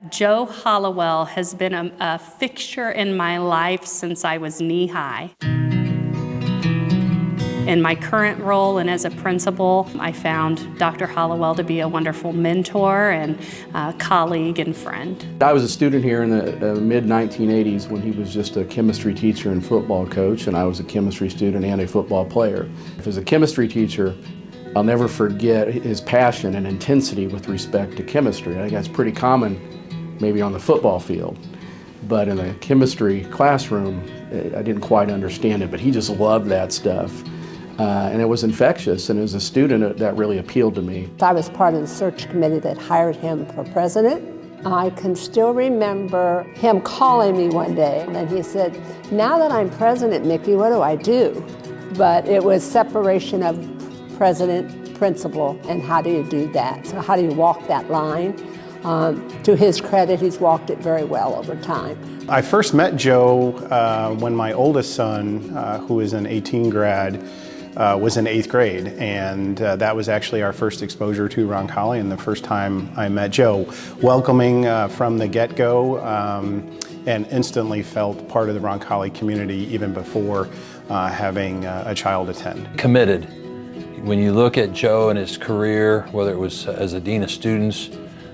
Joe Hollowell has been a fixture in my life since I was knee-high. In my current role and as a principal, I found Dr. Hollowell to be a wonderful mentor and colleague and friend. I was a student here in the mid-1980s when he was just a chemistry teacher and football coach, and I was a chemistry student and a football player. As a chemistry teacher, I'll never forget his passion and intensity with respect to chemistry. I think that's pretty common maybe on the football field, but in the chemistry classroom, I didn't quite understand it, but he just loved that stuff. And it was infectious, and as a student, that really appealed to me. I was part of the search committee that hired him for president. I can still remember him calling me one day, and he said, "Now that I'm president, Mickey, what do I do?" But it was separation of president, principal, and how do you do that? So how do you walk that line? To his credit, he's walked it very well over time. I first met Joe when my oldest son, who is an 18 grad, was in 8th grade, and that was actually our first exposure to Roncalli and the first time I met Joe. Welcoming from the get-go, and instantly felt part of the Roncalli community even before having a child attend. Committed. When you look at Joe and his career, whether it was as a dean of students,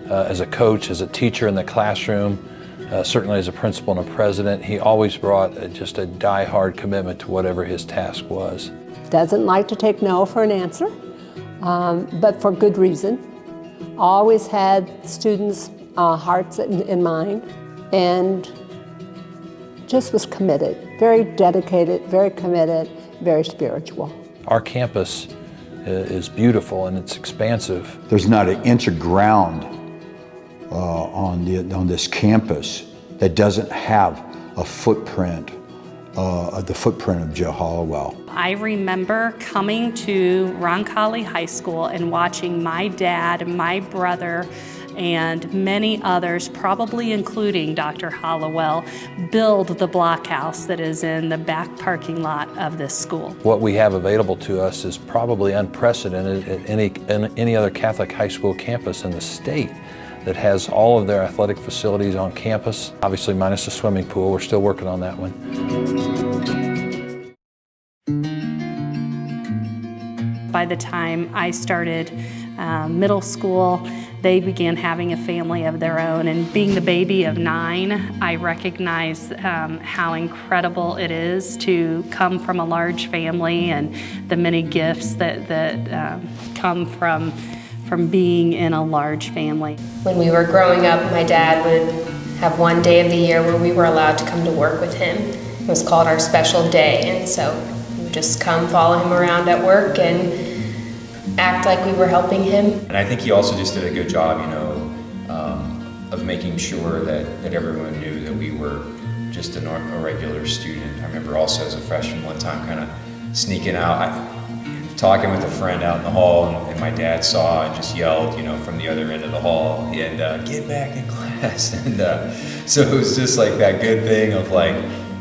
as a coach, as a teacher in the classroom, certainly as a principal and a president, he always brought just a die-hard commitment to whatever his task was. Doesn't like to take no for an answer, but for good reason. Always had students' hearts in mind, and just was committed, very dedicated, very committed, very spiritual. Our campus is beautiful and it's expansive. There's not an inch of ground on this campus that doesn't have a footprint, the footprint of Joe Hollowell. I remember coming to Roncalli High School and watching my dad, my brother, and many others, probably including Dr. Hollowell, build the blockhouse that is in the back parking lot of this school. What we have available to us is probably unprecedented at any other Catholic high school campus in the state that has all of their athletic facilities on campus, obviously minus the swimming pool. We're still working on that one. By the time I started middle school, they began having a family of their own, and being the baby of 9, I recognized how incredible it is to come from a large family and the many gifts that come from being in a large family. When we were growing up, my dad would have one day of the year where we were allowed to come to work with him. It was called our special day, and so we would just come follow him around at work and act like we were helping him. And I think he also just did a good job, of making sure that everyone knew that we were just a regular student. I remember also as a freshman one time kind of sneaking out, talking with a friend out in the hall, and my dad saw and just yelled, from the other end of the hall, and get back in class. And so it was just like that good thing of like,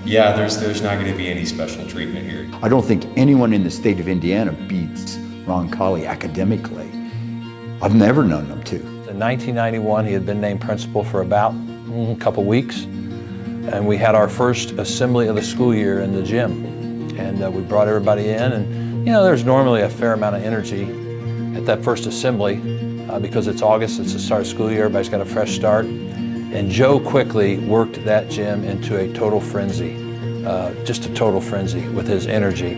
yeah, there's not going to be any special treatment here. I don't think anyone in the state of Indiana beats Roncalli academically. I've never known them to. In 1991, he had been named principal for about a couple weeks, and we had our first assembly of the school year in the gym, and we brought everybody in, and there's normally a fair amount of energy at that first assembly because it's August, it's the start of school year, everybody's got a fresh start, and Joe quickly worked that gym into a total frenzy, just a total frenzy with his energy.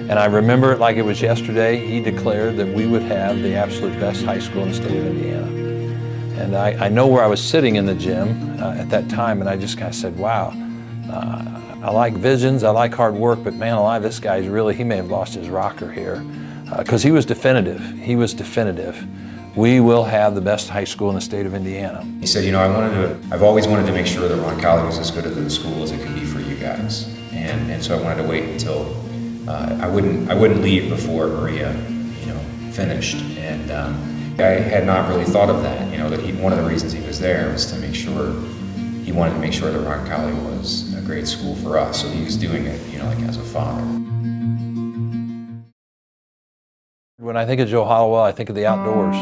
And I remember it like it was yesterday. He declared that we would have the absolute best high school in the state of Indiana. And I know where I was sitting in the gym at that time, and I just kind of said, wow, I like visions, I like hard work, but man alive, this guy's he may have lost his rocker here. Because he was definitive. He was definitive. We will have the best high school in the state of Indiana. He said, I've always wanted to make sure that Roncalli was as good of a school as it could be for you guys. And so I wanted to wait until I wouldn't leave before Maria, finished. And I had not really thought of that. That one of the reasons he was there was to make sure he wanted to make sure that Roncalli was a great school for us. So he was doing it, like as a father. When I think of Joe Hollowell, I think of the outdoors.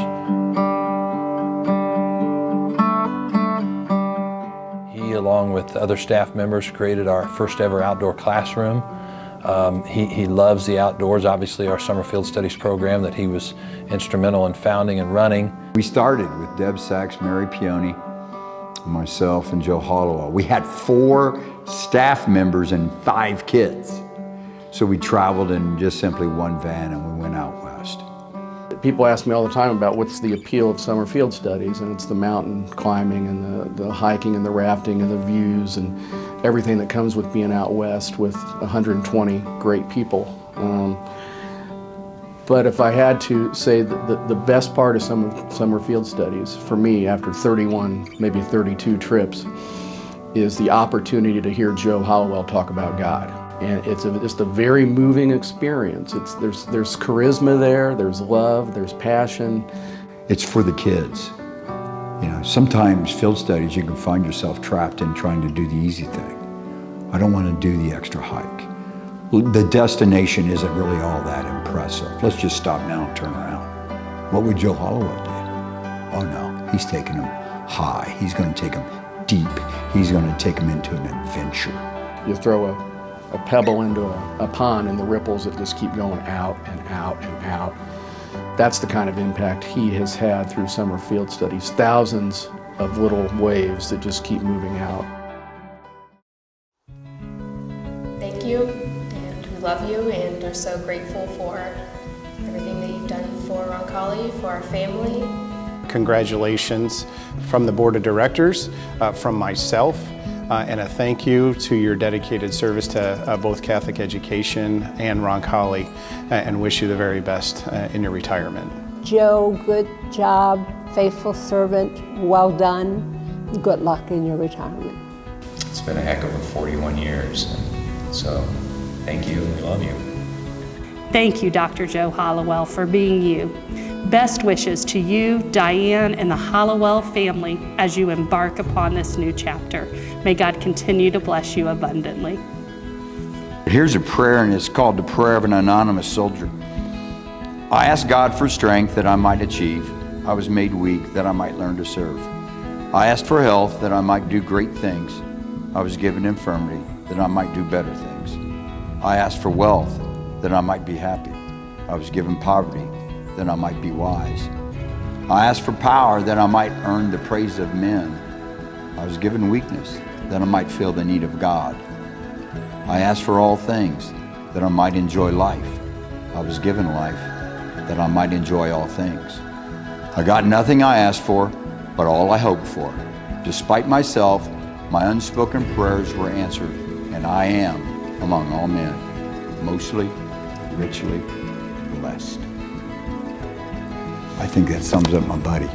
along with other staff members, created our first ever outdoor classroom. He loves the outdoors, obviously our summer field studies program that he was instrumental in founding and running. We started with Deb Sachs, Mary Peony, myself, and Joe Hollowell. We had 4 staff members and 5 kids. So we traveled in just simply one van and we went out west. People ask me all the time about what's the appeal of summer field studies, and it's the mountain climbing and the hiking and the rafting and the views and everything that comes with being out west with 120 great people. But if I had to say the best part of summer field studies for me after 31, maybe 32 trips is the opportunity to hear Joe Hollowell talk about God. And it's just a very moving experience. There's charisma there, there's love, there's passion. It's for the kids. You know, sometimes field studies you can find yourself trapped in trying to do the easy thing. I don't want to do the extra hike. The destination isn't really all that impressive. Let's just stop now and turn around. What would Joe Hollowell do? Oh no, he's taking them high. He's going to take them deep. He's going to take them into an adventure. You throw a pebble into a pond and the ripples that just keep going out and out and out. That's the kind of impact he has had through summer field studies. Thousands of little waves that just keep moving out. Thank you, and we love you and are so grateful for everything that you've done for Roncalli, for our family. Congratulations from the Board of Directors, from myself, and a thank you to your dedicated service to both Catholic education and Roncalli, and wish you the very best in your retirement. Joe, good job, faithful servant, well done. Good luck in your retirement. It's been a heck of a 41 years, and so thank you, we love you. Thank you, Dr. Joe Hollowell, for being you. Best wishes to you, Diane, and the Hollowell family as you embark upon this new chapter. May God continue to bless you abundantly. Here's a prayer, and it's called the Prayer of an Anonymous Soldier. I ask God for strength that I might achieve. I was made weak that I might learn to serve. I asked for health that I might do great things. I was given infirmity that I might do better things. I asked for wealth that I might be happy. I was given poverty that I might be wise. I asked for power that I might earn the praise of men. I was given weakness that I might feel the need of God. I asked for all things that I might enjoy life. I was given life that I might enjoy all things. I got nothing I asked for, but all I hoped for. Despite myself, my unspoken prayers were answered, and I am, among all men, mostly, richly blessed. I think that sums up my buddy.